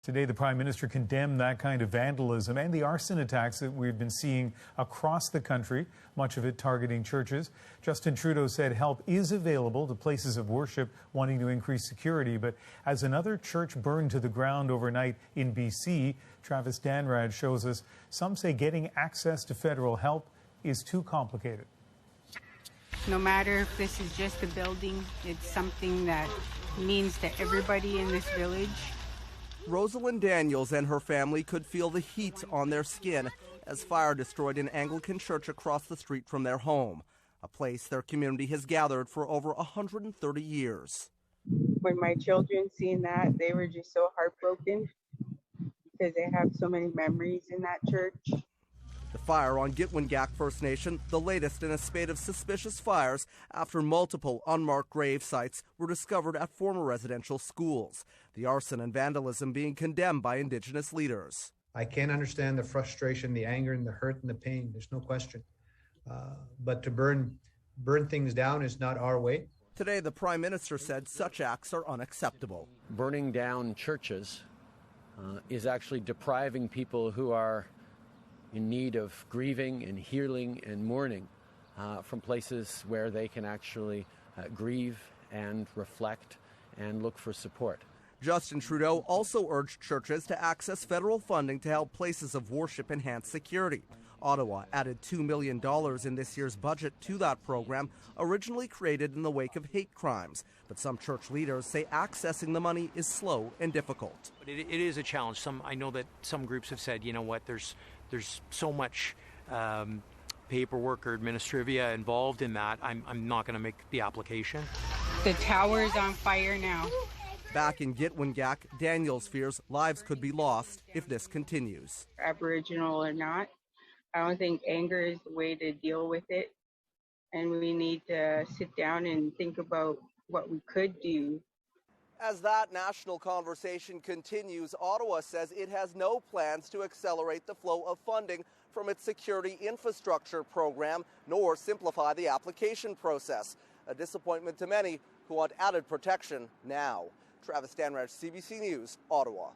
Today, the Prime Minister condemned that kind of vandalism and the arson attacks that we've been seeing across the country, much of it targeting churches. Justin Trudeau said help is available to places of worship wanting to increase security. But as another church burned to the ground overnight in BC, Travis Danrad shows us some say getting access to federal help is too complicated. No matter if this is just a building, it's something that means to everybody in this village. Rosalind Daniels and her family could feel the heat on their skin as fire destroyed an Anglican church across the street from their home, a place their community has gathered for over 130 years. When my children seen that, they were just so heartbroken because they have so many memories in that church. The fire on Gitwangak First Nation, the latest in a spate of suspicious fires after multiple unmarked grave sites were discovered at former residential schools. The arson and vandalism being condemned by Indigenous leaders. I can't understand the frustration, the anger, and the hurt and the pain. There's no question. But to burn things down is not our way. Today, the Prime Minister said such acts are unacceptable. Burning down churches is actually depriving people who are in need of grieving and healing and mourning from places where they can actually grieve and reflect and look for support. Justin Trudeau also urged churches to access federal funding to help places of worship enhance security. Ottawa added $2 million in this year's budget to that program, originally created in the wake of hate crimes. But some church leaders say accessing the money is slow and difficult. It is a challenge. I know that some groups have said, you know what, there's so much paperwork or administrivia involved in that, I'm not going to make the application. The tower is on fire now. Back in Gitwangak, Daniels fears lives could be lost if this continues. Aboriginal or not, I don't think anger is the way to deal with it. And we need to sit down and think about what we could do. As that national conversation continues, Ottawa says it has no plans to accelerate the flow of funding from its security infrastructure program, nor simplify the application process. A disappointment to many who want added protection now. Travis Danrad, CBC News, Ottawa.